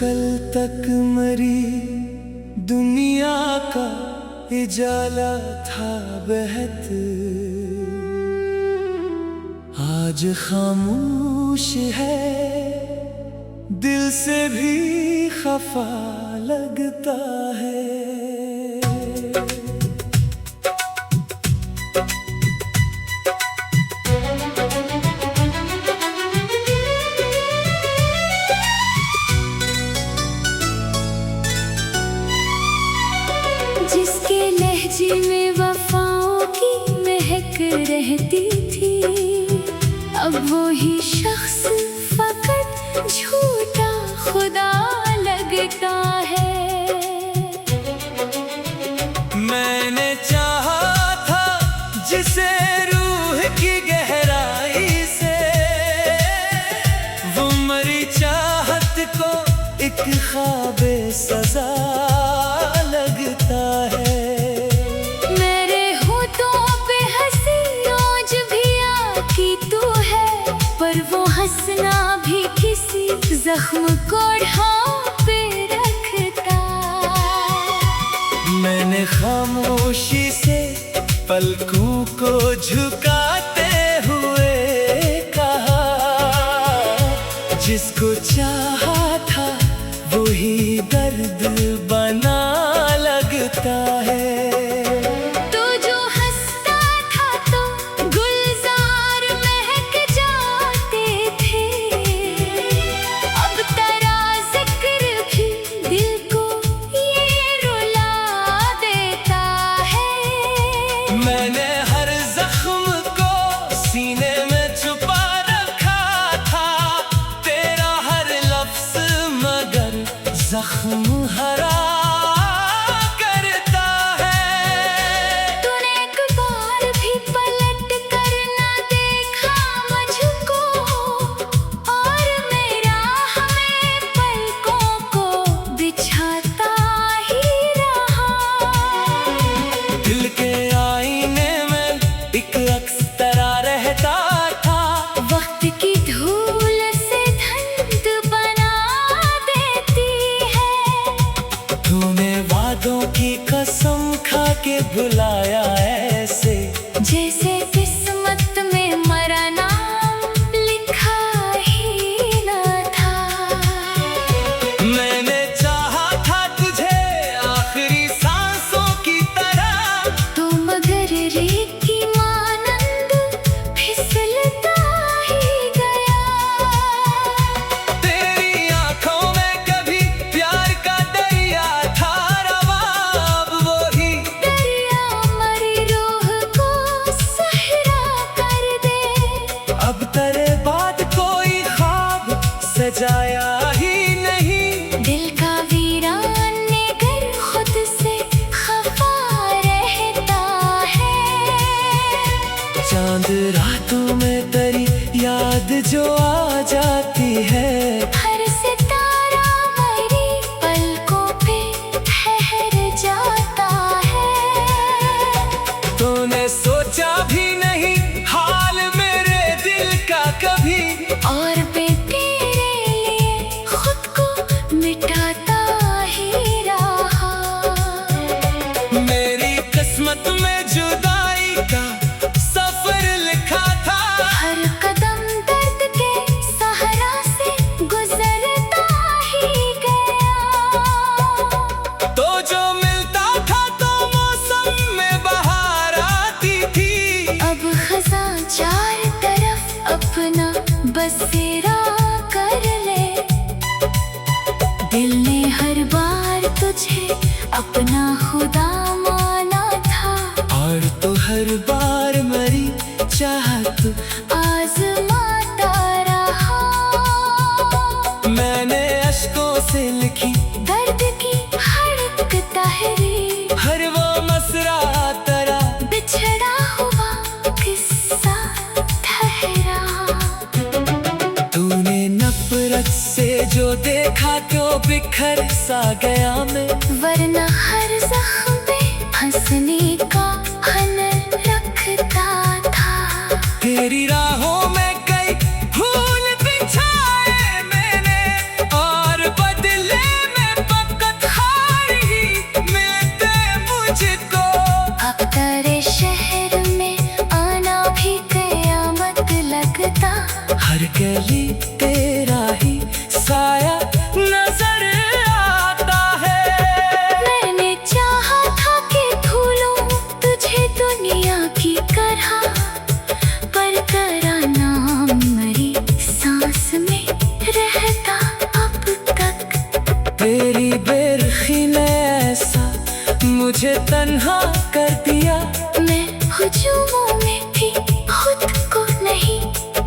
कल तक मरी दुनिया का उजाला था बहत, आज खामोश है, दिल से भी खफा लगता है। जिसके लहजे में वफाओं की महक रहती थी, अब वो ही शख्स फकत झूठा खुदा लगता है। मैंने चाहा था जिसे रूह की गहराई से, वो मरी चाहत को एक ख्वाबे सजा लगता है। मेरे होठों पे हंसी आज भी आकी तू है, पर वो हंसना भी किसी जख्म को ढांपे रखता। मैंने खामोशी से पलकों को झुकाते हुए कहा, जिसको चाहा था वही दर्द बना लगता है। तो जो हंसता था तो गुलजार महक जाते थे, अब तेरा जिक्र भी दिल को ये रुला देता है। मैंने हर जख्म को सीने में छुपा रखा था, तेरा हर लफ्ज मगर जख्म हरा करता है। तूने एक बार भी पलट कर ना देखा मुझको, और मेरा हमें पलकों को बिछाता ही रहा। दिल के आईने में एक अक्स तरा रहता था, वक्त की धूल से धुंध बना देती है। तूने वादों की कसम खा के बुलाया ऐसे, जैसे किस्मत में मरा नाम लिखा ही न था। मैंने चाहा था तुझे आखिरी सांसों की तरह, तो मगर रेत की मानंद फिसलता ही गया। तेरी आंखों में कभी प्यार का दरिया था रवा, अब वही दरिया मरी रूह को सहरा कर दे। अब तेरे बाद कोई ख्वाब सजाया ही नहीं। दिल का वीरान घर खुद से खफा रहता है। चांद रातों में तेरी याद जो आ जाती है, हर सितारा मेरी पलकों पे ठहर जाता है। तूने सोचा भी नहीं हाल मेरे दिल का कभी, और मैं तेरे लिए खुद को मिटाता ही रहा। मेरी किस्मत में जुदाई का सफर लिखा था, हर कदम दर्द के सहारा से गुजरता ही गया। तो जो मिलता था तो मौसम में बहार आती थी, अब खज़ां चार तरफ अपना बसेरा कर ले। दिल ने हर बार तुझे अपना खुदा माना था, और तो हर बार मरी चाहत आज़माता रहा। मैंने अश्कों से लिखी दर्द की हर एक तहरीर, हर वो मसरा तेरा बिछड़ा हुआ किस्सा ठहरा। तूने नफरत से जो देखा तो बिखर सा गया मैं, वरना हर जख्म पे हंसने का हुनर रखता था। तेरी राहों में कई फूल बिछाए मैंने और बदले मुझे तन्हा कर दिया। मैं हुजूमों में भी खुद को नहीं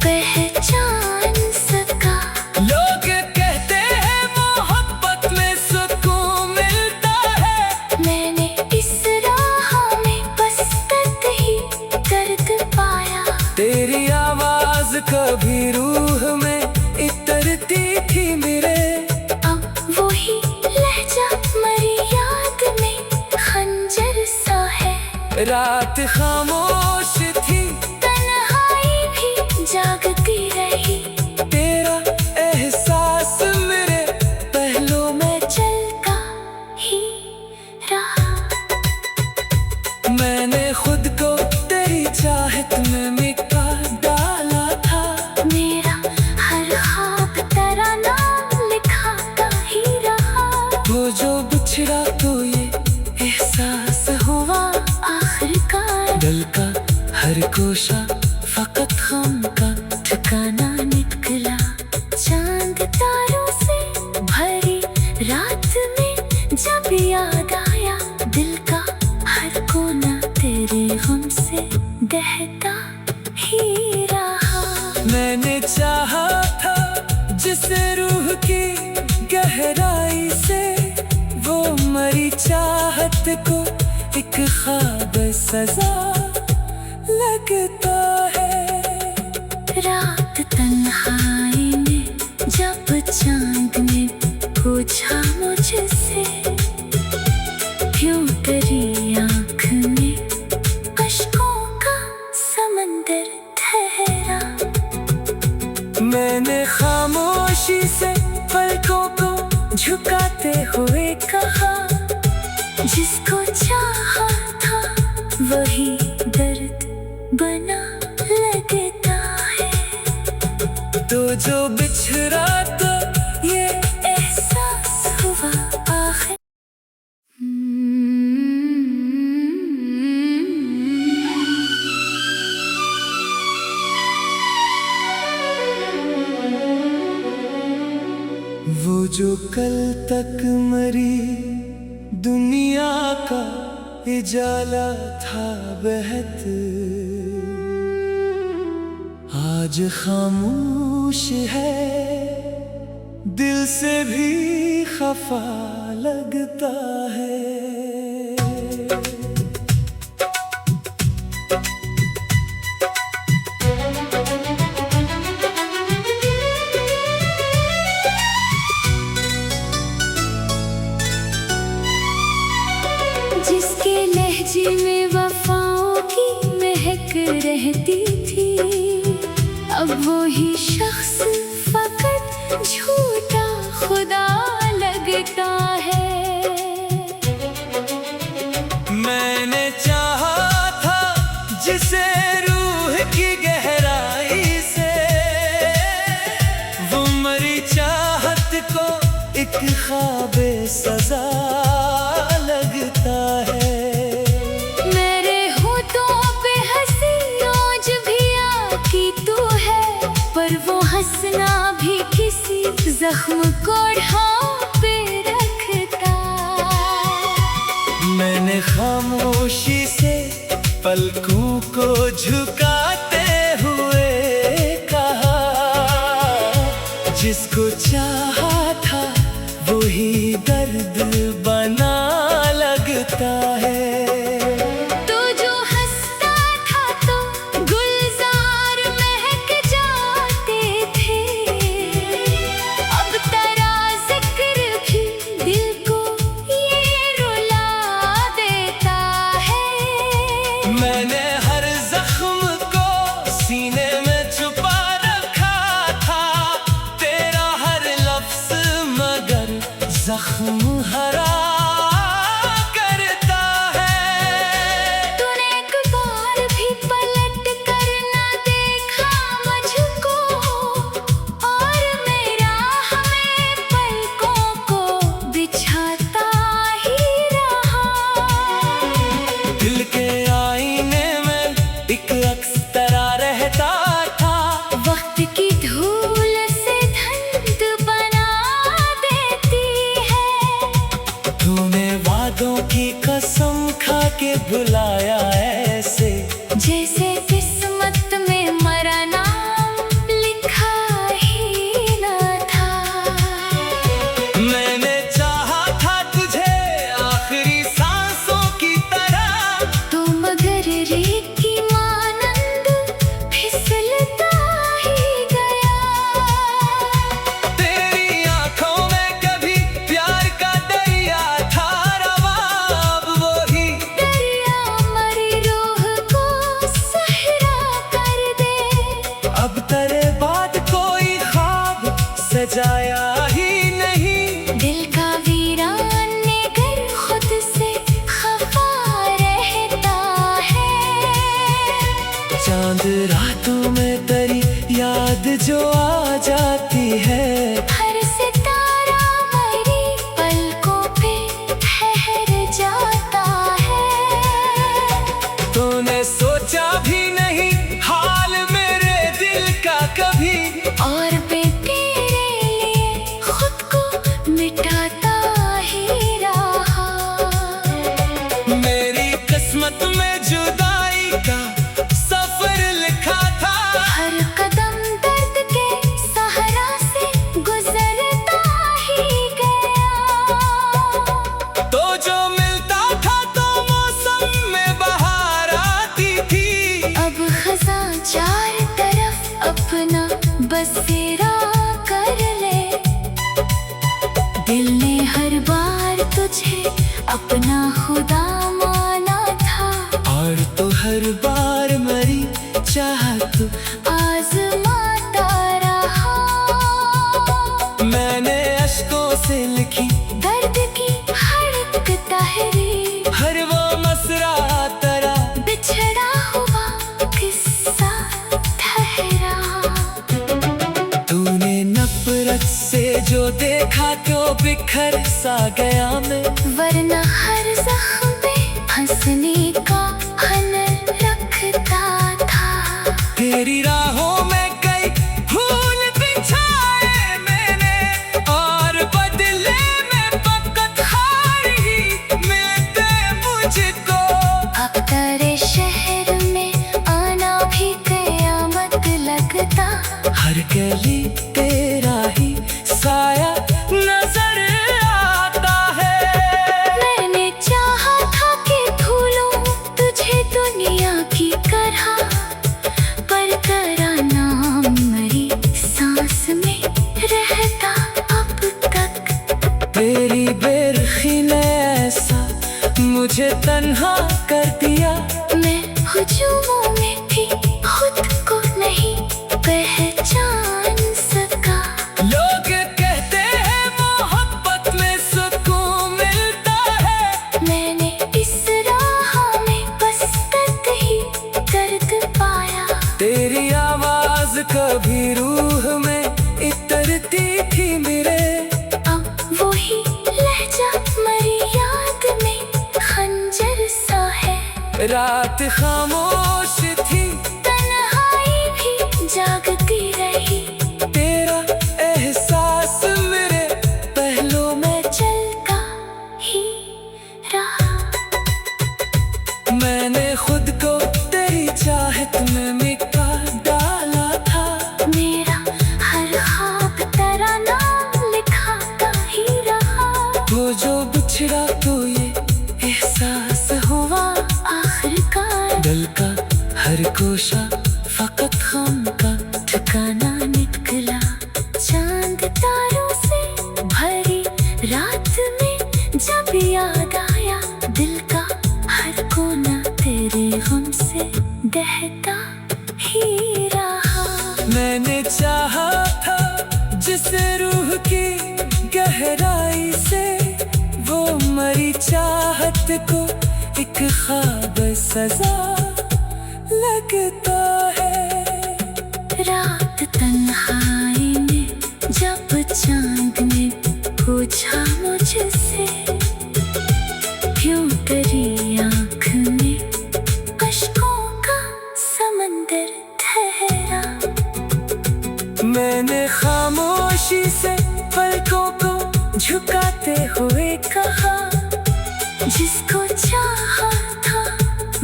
पहचान सका। लोग कहते हैं मोहब्बत में सुकून मिलता है। मैंने इस राह में बस दर्द ही दर्द पाया। तेरी आवाज कभी रूह में इतरती थी मेरे। अब वही लहजा मरी याद में खंजर सा है। रात खामोश थी, तन्हाई भी जागती रही। तेरा एहसास मेरे पहलू में चलता ही रहा। मैंने खुद को तेरी चाहत में मिटा डाला था। मेरा हर ख्वाब तराना लिखा का ही रहा। वो जो बिछड़ा तो ये एहसास हुआ आखिरकार दिल का हर कोशा फकत हम का ठिकाना निकला। चांद तारों से भरी रात में जब याद आया, दिल का हर कोना तेरे गम से दहता ही रहा। मैंने चाहा था जिसे रूह की गहराई से, वो मरी चाहत को एक ख्वाब सजा लगता है। रात तन्हाई में जब चांद ने पूछा मुझसे, क्यों तेरी आँख में अश्कों का समंदर ठहरा। मैंने खामोशी से पलकों को झुकाते हुए कहा, जिसको चाहा था वही दर्द बना लगता है। तो जो बिछड़ा तो ये एहसास हुआ आखिर। वो जो कल तक मरी दुनिया का उजाला था बहत, आज खामोश है, दिल से भी खफा लगता है। जिसके लहजे में वफाओं की महक रहती थी, अब वो ही शख्स फकत झूठा खुदा लगता है। मैंने चाहा था जिसे रूह की गहराई से, वो मरी चाहत को एक ख्वाब सजा लगता है। मेरे होठों पे हंसी आज भी आकी तू है, पर वो हंसना भी किसी जख्म को ढांपे रखता। मैंने खामोशी से पलकों को झुकाते हुए कहा, जिसको चाहा था वही दर्द बना लगता है। तू जो हंसता था तो गुलजार महक जाते थे, अब तेरा जिक्र भी दिल को ये रुला देता है। मैंने हर जख्म को सीने में छुपा रखा था, तेरा हर लफ्ज मगर जख्म हरा करता है। तूने एक बार भी पलट कर ना देखा मुझको, और मेरा हमें पलकों को बिछाता ही रहा। दिल के आईने में एक अक्स तरा रहता था, वक्त की धूल से धुंध बना देती है। तूने वादा वादों की कसम खा के भुलाया ऐसे, जैसे किस्मत में मरा नाम लिखा ही न था। मैंने चाहा था तुझे आखिरी सांसों की तरह, तो मगर रेत की मानंद फिसलता ही गया। तेरी आंखों में कभी प्यार का दरिया था रवा, अब वही दरिया मरी रूह को सहरा कर दे। अब तेरे बाद कोई ख्वाब सजाया ही नहीं। दिल का वीरान ने घर खुद से खफा रहता है। चांद रातों में तेरी याद जो आ जाती है, हर सितारा मेरी पलकों पे ठहर जाता है। तूने सोचा भी नहीं हाल मेरे दिल का कभी, और मैं तेरे लिए खुद को मिटाता ही रहा। मेरी किस्मत में जुदाई का सफर लिखा था। हर कदम दर्द के सहारा से गुजरता ही गया। तो जो मिलता था तो मौसम में बहार आती थी, अब खज़ां चार तरफ अपना बसेरा कर ले। दिल ने हर बार तुझे अपना खुदा माना था, और तो हर बार मरी चाहत आज़माता रहा। मैंने अश्कों से लिखी दर्द की हर एक तहरीर, हर वो मसरा तेरा बिछड़ा हुआ किस्सा ठहरा। तूने नफरत से जो देखा तो बिखर सा गया मैं, वरना हर जख्म पे हंसने का हुनर रखता था। तेरी राहों में कई फूल बिछाए मैंने, और बदले में फकत हार ही मिलते मुझको। अब तेरे शहर में आना भी कयामत लगता। हर गली तेरा ही साया नजर आता है। मैंने चाहा था कि भूलूं तुझे दुनिया की तरह, पर तेरा नाम मेरी सांस में रहता अब तक। तेरी बेरखी ने ऐसा मुझे तन्हा कर दिया, मैं हुजूमों में भी खुद को नहीं पहचान सका। लोग कहते हैं मोहब्बत में सुकून मिलता है, मैंने इस राह में बस दर्द ही दर्द पाया। तेरी आवाज कभी रूह में इतरती थी मेरे, अब वही लहजा मेरी याद में खंजर सा है। रात खामोश थी तन्हाई भी जागती रही, तेरा एहसास मेरे पहलू में। मैं चलता ही रहा। मैंने खुद को तेरी चाहत में मिटा डाला था, मेरा हर ख्वाब तेरा नाम लिखाता ही रहा। वो जो बिछड़ा तो ये एहसास हुआ आखिरकार, दिल का हर कोशा फकत गम का ठिकाना निकला। चांद तारों से भरी रात में जब याद आया, दिल का हर कोना तेरे गम से दहता ही रहा। मैंने चाहा था जिस रूह की गहराई से, वो मरी चाहत को एक ख्वाब सजा लगता है। रात तन्हाई में जब चांद ने पूछा मुझसे, क्यों तेरी आँख में अश्कों का समंदर ठहरा। मैंने खामोशी से पलकों को झुकाते हुए कहा, जिसको चाहा था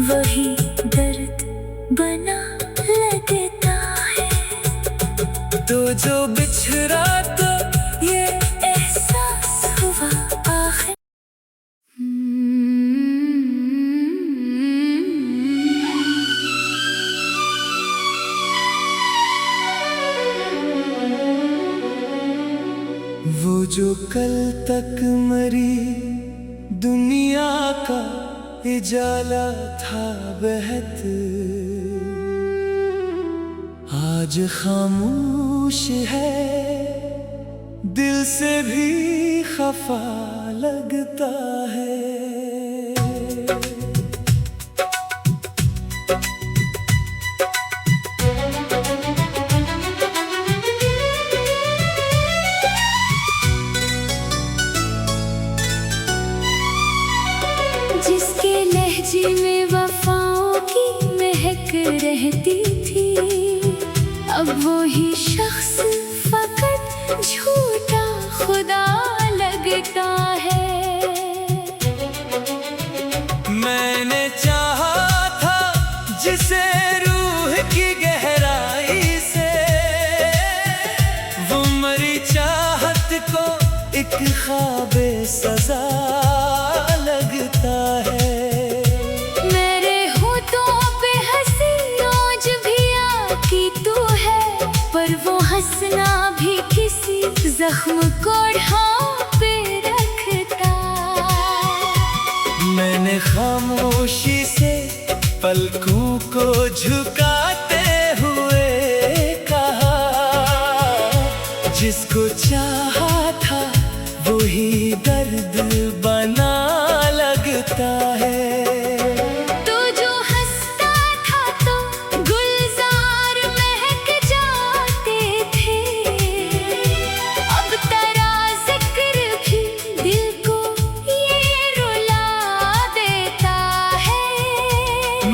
वही दर्द बना लगता है। तो जो बिछड़ा तो ये एहसास हुआ आखिर। वो जो कल तक मरी दुनिया का उजाला था बहत, आज खामोश है, दिल से भी खफा लगता है। जिसके लहजे में वफाओं की महक रहती थी, अब वो ही शख्स फकत झूठा खुदा लगता है। मैंने चाहा था जिसे रूह की गहराई से, वो मरी चाहत को एक ख्वाबे सजा लगता है। मेरे होठों पे हंसी आज भी आकी तू है, पर वो हंसना भी किसी जख्म को ढांपे रखता। मैंने खामोशी से पलकों को झुकाते हुए कहा, जिसको चाहा था वही दर्द बना लगता है। तो जो हंसता था तो गुलजार महक जाते थे, अब तेरा जिक्र भी दिल को ये रुला देता है।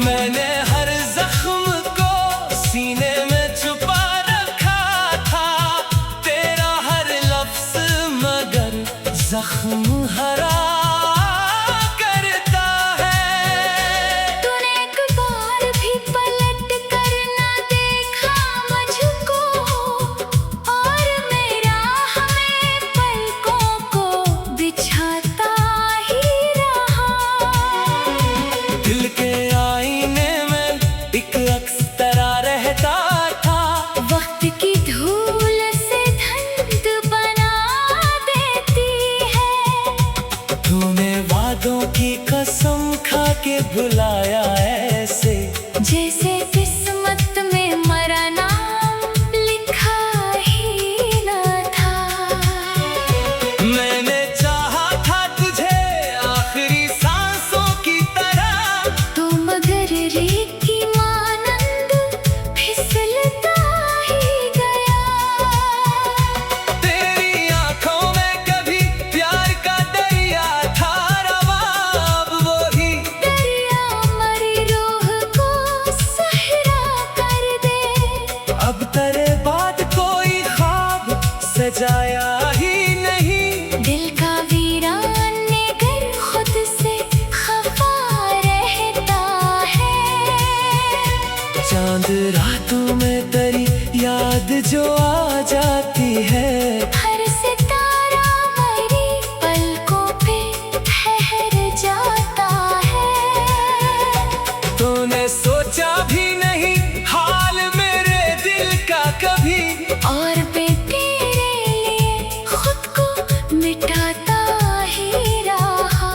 मैंने हर जख्म को सीने में छुपा रखा था, तेरा हर लफ्ज मगर जख्म हरा करता है। तूने एक बार भी पलट कर ना देखा मुझको, और मेरा हमें पलकों को बिछाता ही रहा। दिल के आईने में एक अक्स तेरा रहता था, वक्त की धूल से धुंध बना देती है। तूने वादों की कसम खा के भुलाया ऐसे, जैसे किस्मत में मरना लिखा ही न था। मैंने चाहा था तुझे आखिरी सांसों की तरह, तो मगर रेत की मानंद फिसलता ही गया। तेरी आंखों में कभी प्यार का दरिया था रवा, अब वही दरिया मरी रूह को सहरा कर दे। अब तेरे बाद कोई ख्वाब सजाया ही नहीं। दिल का वीरान घर खुद से खफा रहता है। चांद रातों में तेरी याद जो आ जाती है, हर सितारा मेरी पलकों पे ठहर जाता है। तूने सोचा भी नहीं हाल मेरे दिल का कभी, और मैं तेरे लिए खुद को मिटाता ही रहा।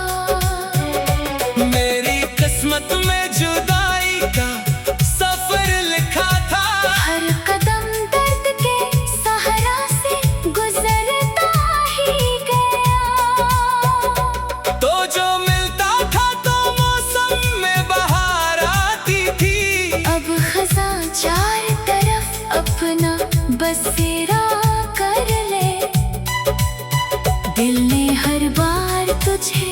मेरी किस्मत में जुदाई का सफर लिखा था, हर कदम दर्द के सहारा से गुजरता ही गया। तो जो मिलता था तो मौसम में बहार आती थी, अब खज़ां चार तरफ अपना बसेरा कर ले। दिल ने हर बार तुझे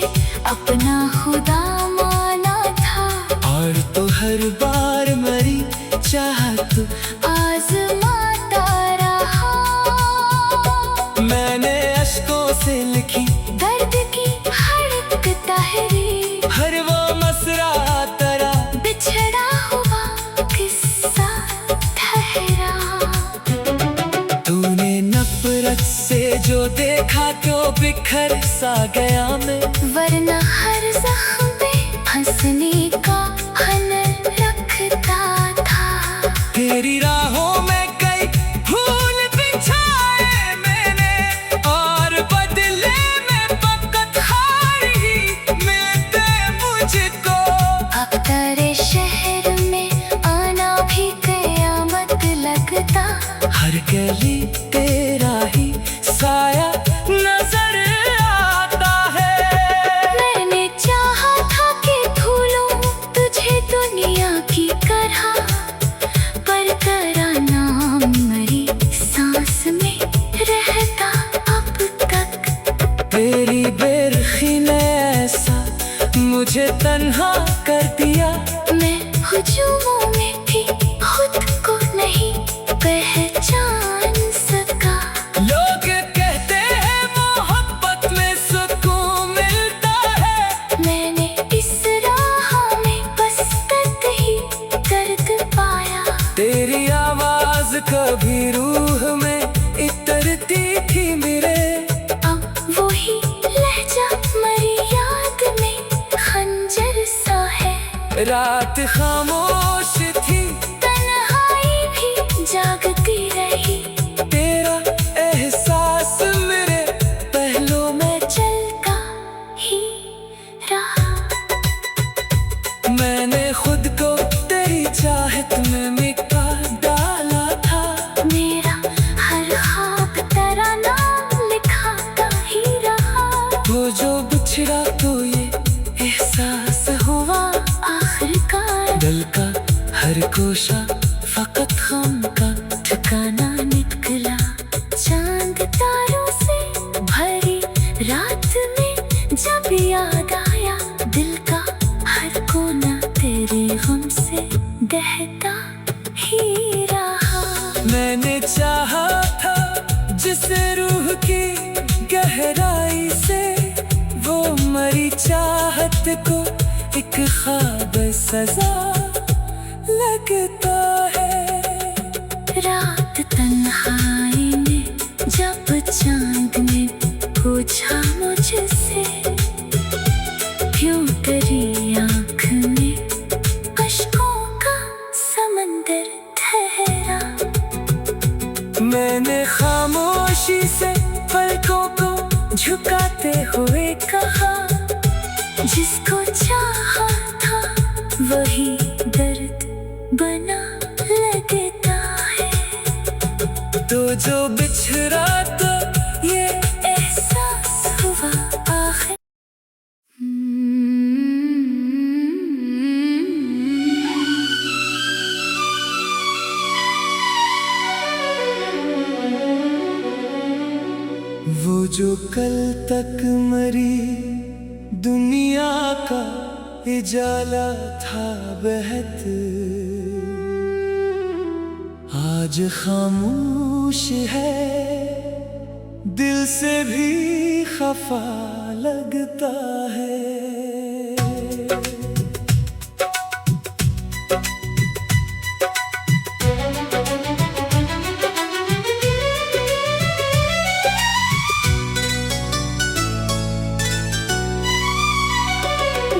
अपना खुदा माना था, और तो हर बार मरी चाहत आजमाता रहा। मैंने अश्कों से लिखी दर्द की हर एक तहरीर, हर वो मसरा तेरा बिछड़ा हुआ किस्सा ठहरा। तूने नफरत से जो देखा तो बिखर सा गया मैं, वरना हर जख्म में हंसने का हुनर रखता था। तेरी राहों में कई फूल बिछाए मैंने, और बदले में फकत हार ही मिलते मुझको। अब तेरे शहर में आना भी कयामत लगता। हर गली तेरा ही साया नजर आता है। मैंने चाहा था कि भूलूं तुझे दुनिया की तरह, पर तेरा नाम मेरी सांस में रहता अब तक। तेरी बेरखी ने ऐसा मुझे तन्हा कर दिया, मैं हुजूमों में भी खुद को नहीं पहचान सका। लोग कहते हैं मोहब्बत में सुकून मिलता है, मैंने इस राह में बस दर्द ही दर्द पाया। तेरी आवाज कभी रूह में इतरती थी मेरे, अब वही लहजा मेरी याद में खंजर सा है। रात खामोश थी तन्हाई भी जागती रही, तेरा एहसास मेरे पहलू में। चलता ही रहा। मैंने खुद को तेरी चाहत में मिटा डाला था, मेरा हर ख्वाब तेरा नाम लिखाता ही रहा। वो जो बिछड़ा तो ये एहसास हुआ आखिरकार दिल का हर कोशा फकत गम का ठिकाना निकला। चांद तारों से भरी रात में जब याद आया, दिल का हर कोना तेरे गम से दहता ही रहा। मैंने चाहा था जिसे रूह की गहराई से, वो मरी चाहत को एक ख्वाब सजा लगता है। रात तन्हाई में जब चांद ने पूछा मुझसे, क्यों तेरी आँख में अश्कों का समंदर ठहरा। मैंने खामोशी से पलकों को झुकाते हुए कहा, जिसको चाहा था वही दर्द बना लगता है। तो जो बिछड़ा तो ये एहसास हुआ आखिर। वो जो कल तक मरी दुनिया का उजाला था बहत, आज खामोश है दिल से भी खफा लगता है।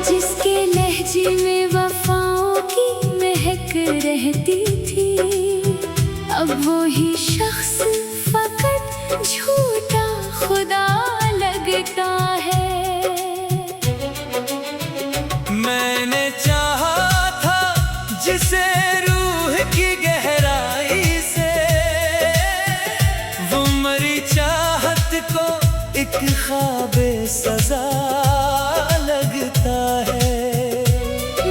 जिसके लहजे में वफाओं की महक रहती थी, अब वो ही शख्स फकत झूठा खुदा लगता है। मैंने चाहा था जिसे रूह की गहराई से, वो मरी चाहत को एक ख्वाबे सजा लगता है।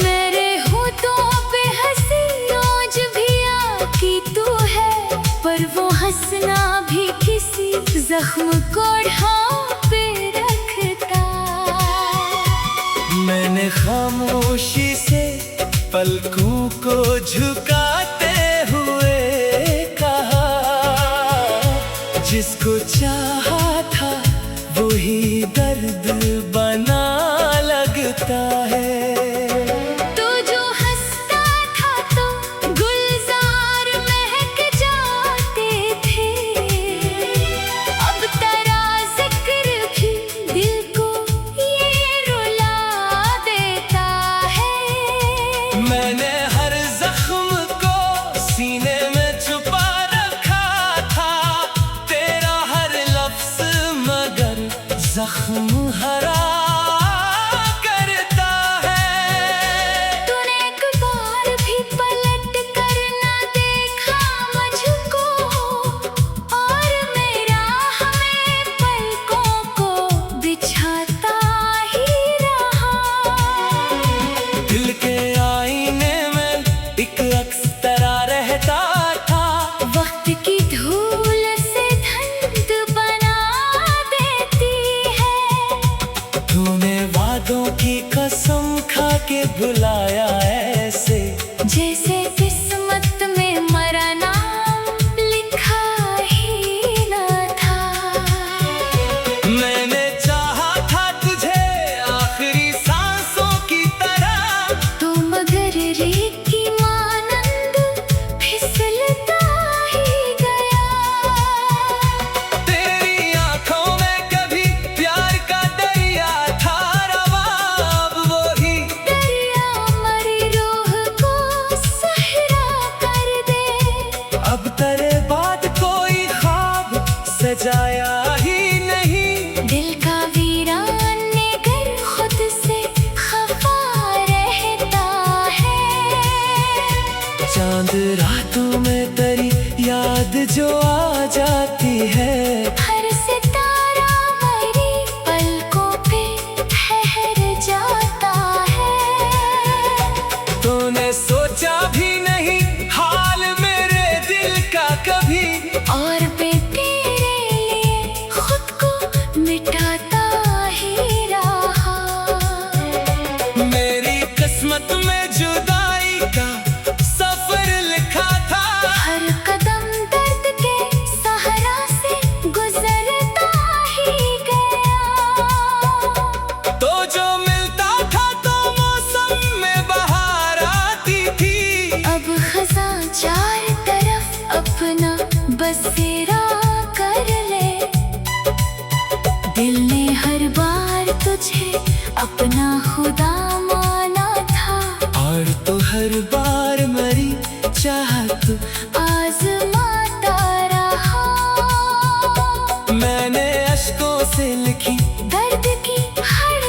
मेरे होठों पे हंसी आज भी आकी तू है, पर वो हंसना भी किसी जख्म को ढांपे रखता। मैंने खामोशी से पलकों को झुकाते हुए कहा, जिसको चाहा था वही दर्द बना लगता है। के बुलाया ऐसे, जैसे किस्मत में मरा नाम लिखा ही न था। मैंने चाहा था तुझे आखिरी सांसों की तरह, तो मगर रेत की मानंद फिसलता ही गया। तेरी आंखों में कभी प्यार का दरिया था रवा, अब वही दरिया मरी रूह को सहरा कर दे। अब तेरे बाद कोई ख्वाब सजाया ही नहीं। दिल का वीरान घर खुद से खफा रहता है। चांद रातों में तेरी याद जो आ जाती है, हर सितारा मेरी पलकों पे ठहर जाता है। तूने सोचा भी नहीं हाल मेरे दिल का कभी, और मैं तेरे लिए खुद को मिटाता ही रहा। मेरी किस्मत में जुदाई का सफर लिखा था। हर कदम दर्द के सहारा से गुजरता ही गया। तो जो मिलता था तो मौसम में बहार आती थी, अब खज़ां चार तरफ अपना बसेरा कर ले। दिल ने हर बार तुझे अपना खुदा माना था, और तो हर बार मरी चाहत आज़माता रहा। मैंने अश्कों से लिखी दर्द की हर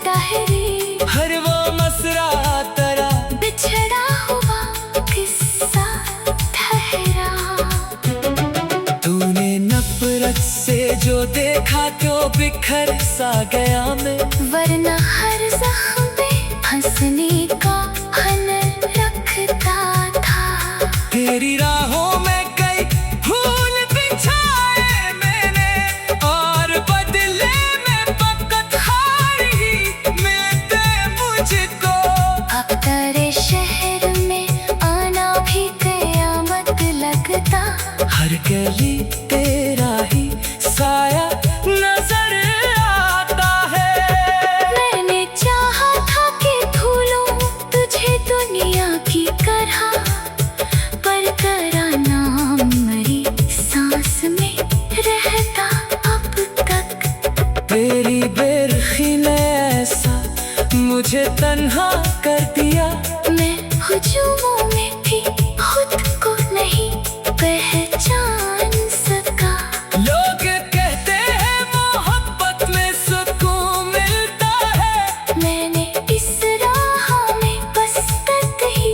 तहरीर, हर वो मसरा तेरा, बिछड़ा हुआ किस्सा ठहरा। तूने नफरत से जो देखा तो बिखर सा गया मैं, वरना हर जख्म पे हंसने का हनर रखता था। तेरी राहों में कई फूल बिछाए मैंने, और बदले में फकत हार ही मिलते मुझको। अब तेरे शहर में आना भी कयामत लगता। हर गली तेरा ही साया नजर आता है। मैंने चाहा था कि भूलूं तुझे दुनिया की तरह, पर तेरा नाम मेरी सांस में रहता अब तक। तेरी बेरखी ने ऐसा मुझे तन्हा कर दिया, मैं हुजूमों में भी खुद को नहीं पहचान सका। लोग कहते हैं मोहब्बत में सुकून मिलता है, मैंने इस राह में बस दर्द ही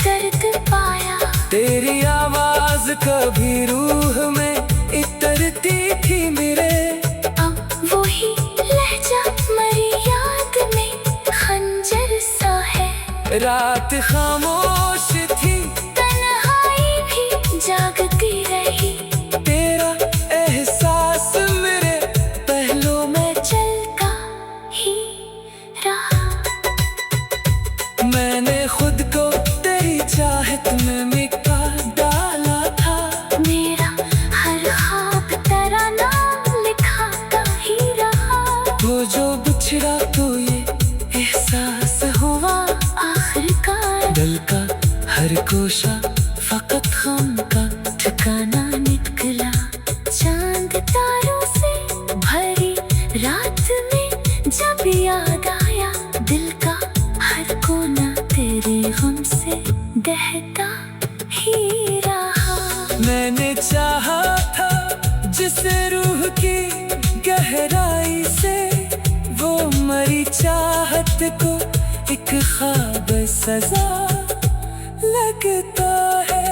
दर्द पाया। तेरी आवाज कभी रूह में इतरती थी मेरे, अब वही लहजा मेरी याद में खंजर सा है। रात खामोश थी, तन्हाई भी जागती रही। तेरा एहसास मेरे पहलू में। चलता ही रहा। मैंने खुद को तेरी चाहत में मिटा डाला था, मेरा हर ख्वाब तेरा नाम लिखाता ही रहा। वो जो बिछड़ा तो ये एहसास हुआ आखिरकार, दिल का हर कोशा फकत गम का ठिकाना निकला। चांद तारों से भरी रात में जब याद आया, दिल का हर कोना तेरे गम से दहता ही रहा। मैंने चाहा था जिसे रूह की गहराई से, वो मरी चाहत को एक ख्वाब सजा लगता है।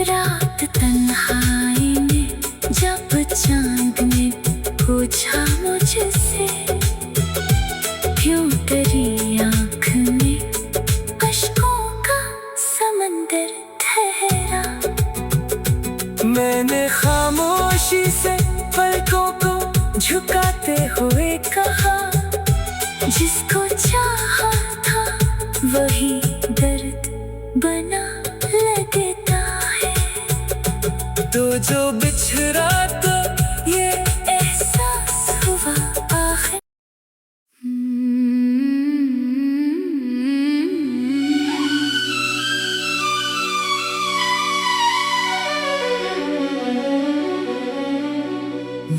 रात तन्हाई में जब चांद ने पूछा मुझसे, क्यों तेरी आँख में अश्कों का समंदर ठहरा। मैंने खामोशी से पलकों को झुकाते हुए कहा, जिसको चाहा था वही दर्द बना लगता है। तो जो बिछड़ा तो ये एहसास हुआ आखिर।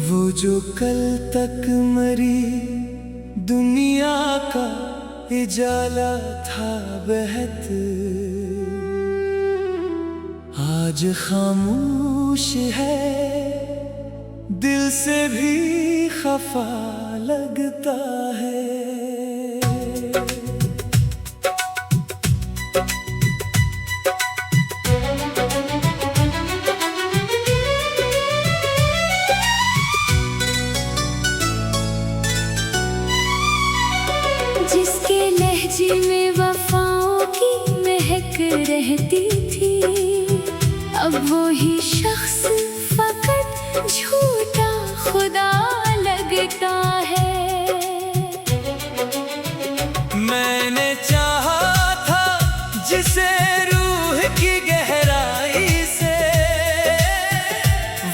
वो जो कल तक मरी दुनिया का उजाला था बहत, आज खामोश है, दिल से भी खफा लगता है। जिसके लहजे में वफाओं की महक रहती थी, अब वो ही शख्स फकत झूठा खुदा लगता है। मैंने चाहा था जिसे रूह की गहराई से,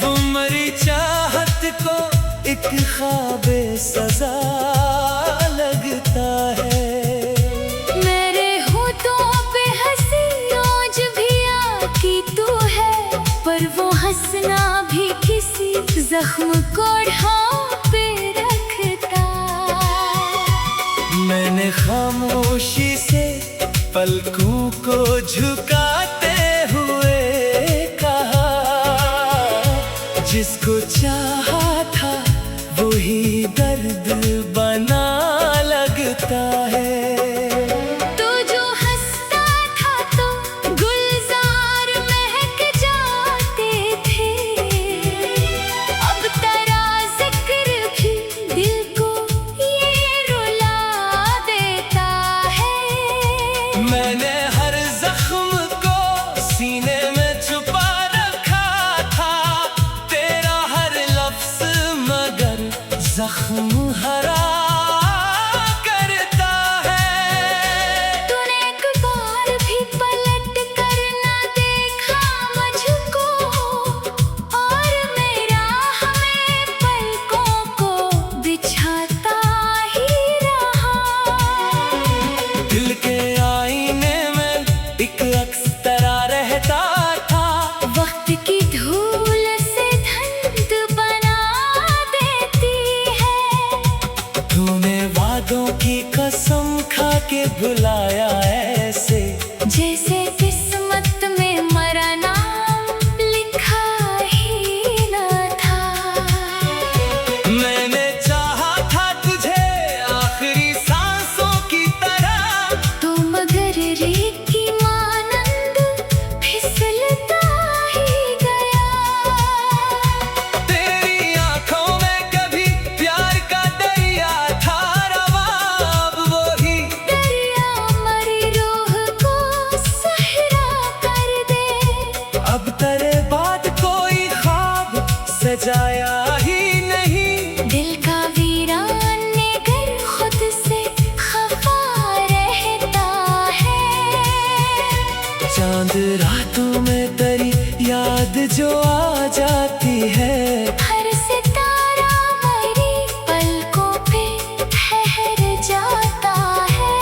वो मरी चाहत को एक ख्वाबे सजा लगता है। मेरे होठों पे हंसी आज भी आकी तू है, पर वो हंसना भी किसी जख्म को ढांपे रखता। मैंने खामोशी से पलकों को झुकाते हुए कहा, जिसको चाहा था वही दर्द बना लगता है। तू जो हंसता था तो गुलजार महक जाते थे, अब तेरा जिक्र भी दिल को ये रुला देता है। मैंने हर जख्म को सीने में छुपा रखा था, तेरा हर लफ्ज मगर जख्म हरा करता है। तूने एक बार भी पलट कर ना देखा मुझको, और मेरा हमें पलकों को बिछाता ही रहा। दिल के आईने में एक अक्स तरा रहता था, वक्त की धूल से धुंध बना देती है। तूने वादों की कसम खा के बुलाया ऐसे, जैसे किस्मत में मरा नाम लिखा ही न था। मैंने चाहा था तुझे आखिरी सांसों की तरह, तो मगर रेत की मानंद फिसलता ही गया। तेरी आंखों में कभी प्यार का दरिया था रवा, अब वही दरिया मरी रूह को सहरा कर दे। अब तेरे बाद कोई ख्वाब सजाया ही नहीं। दिल का वीरान घर खुद से खफा रहता है। चांद रातों में तेरी याद जो आ जाती है, हर सितारा मेरी पलकों पे ठहर जाता है।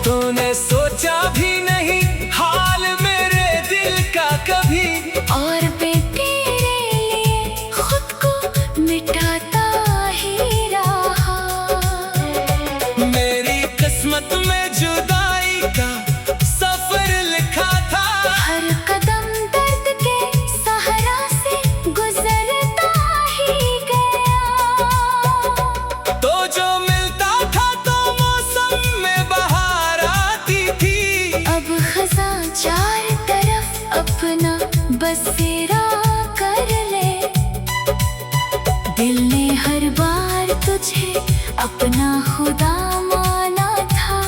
तूने सोचा भी नहीं हाल मेरे दिल का कभी, और मैं तेरे लिए खुद को मिटाता ही रहा। मेरी किस्मत में जुदाई का सफर लिखा था, हर कदम दर्द के सहारा से गुजरता ही गया। तो जो मिलता था तो मौसम में बहार आती थी, अब खज़ां चार तरफ अपना बसेरा कर ले। दिल ने हर बार तुझे अपना खुदा माना था,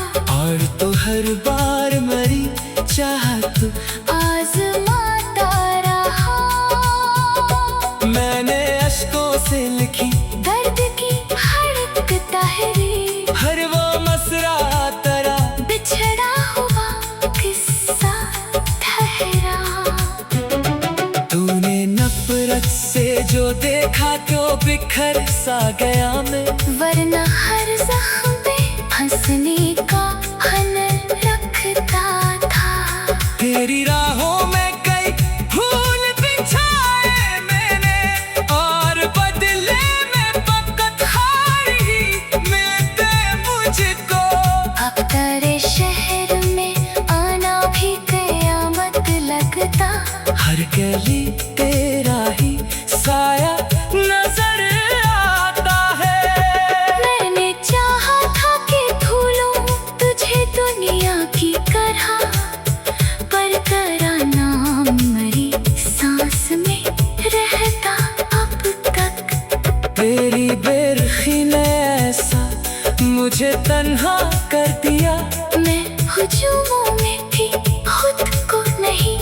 देखा तो बिखर सा गया मैं, वरना हर जख्म पे हंसने का हुनर रखता था। तेरी राहों में कई फूल बिछाए मैंने, और बदले में फकत हार ही मिलते मुझको। अब तेरे शहर में आना भी कयामत लगता, हर गली तेरा ही साया नजर आता है। मैंने चाहा था कि भूलूं तुझे दुनिया की तरह, पर तेरा नाम मेरी सांस में रहता अब तक। तेरी बेरखी ने ऐसा मुझे तन्हा कर दिया, मैं हुजूमों में भी खुद को नहीं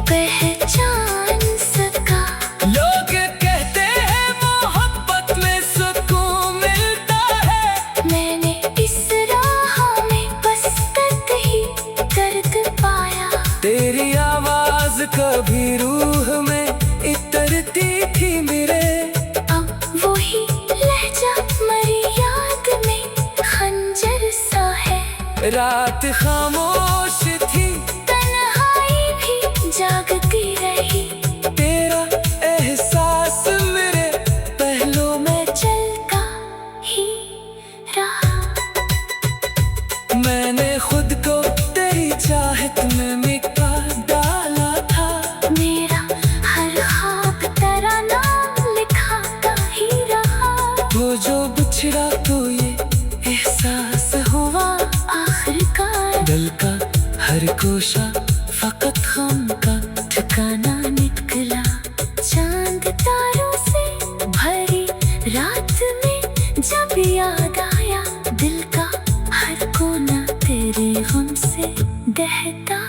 पहचान सका। लोग कहते हैं मोहब्बत में सुकून मिलता है, मैंने इस राह में बस दर्द ही दर्द पाया। तेरी आवाज कभी रूह में इतरती थी मेरे, अब वही लहजा मेरी याद में खंजर सा है। रात खामोश थी, तन्हाई भी जागती रही, तेरा एहसास मेरे पहलों में चलता ही रहा। मैंने खुद को तेरी चाहत में मिटा डाला था, मेरा हर ख्वाब तेरा नाम लिखाता ही रहा। वो जो बिछड़ा तो ये एहसास हुआ आखिरकार दिल का हर कोशा फकत गम का ठिकाना निकला। चांद तारों से भरी रात में जब याद आया, दिल का हर कोना तेरे गम से दहता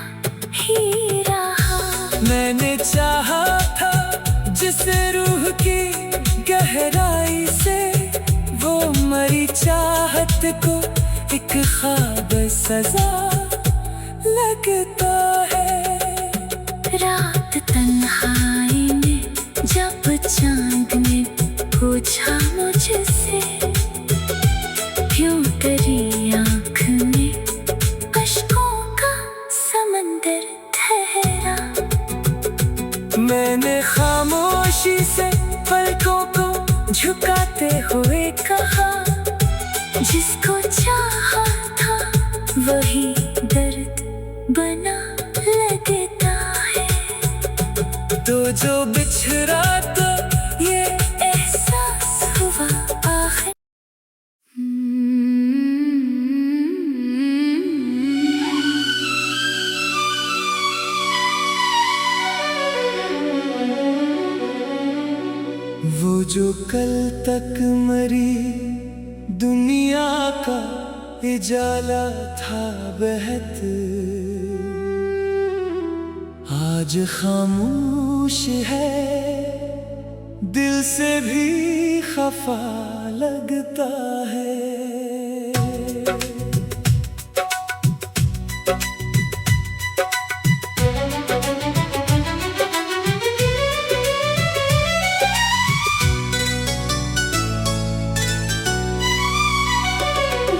ही रहा। मैंने चाहा था जिसे रूह की गहराई से, वो मरी चाहत को एक ख्वाब सजा लगता है। रात तन्हाई में जब चांद ने पूछा मुझसे, क्यों तेरी आँख में अश्कों का समंदर ठहरा। मैंने खामोशी से पलकों को झुकाते हुए कहा, जिसको चाहा था वही दर्द बना लगता है। तो जो बिछड़ा तो ये एहसास हुआ आखिर। वो जो कल तक मरी दुनिया का उजाला था बहत, आज खामोश है, दिल से भी खफा लगता है।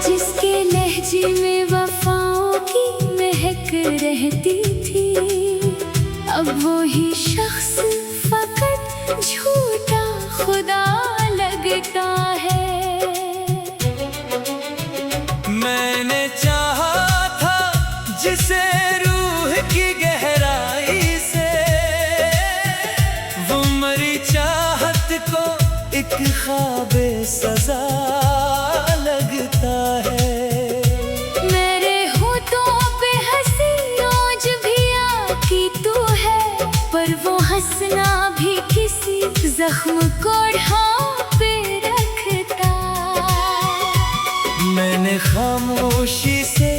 जिसके लहजे में वफाओं की महक रहती थी, अब वो ही शख्स फकत झूठा खुदा लगता है। मैंने चाहा था जिसे रूह की गहराई से, वो मरी चाहत को एक ख्वाब सजा लगता है। मेरे होठों पे हंसी आज भी आकी तू है, पर वो हंसना भी किसी जख्म को ढांपे रखता। मैंने खामोशी से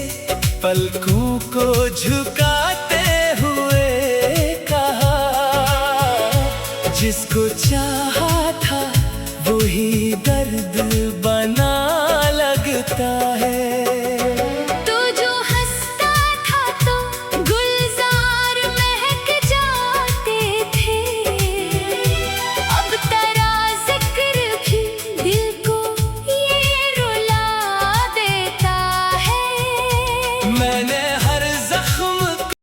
पलकों को झुकाते हुए कहा, जिसको चाहा था वही दर्द बना लगता है। तू जो हंसता था तो गुलजार महक जाते थे, अब तेरा मैंने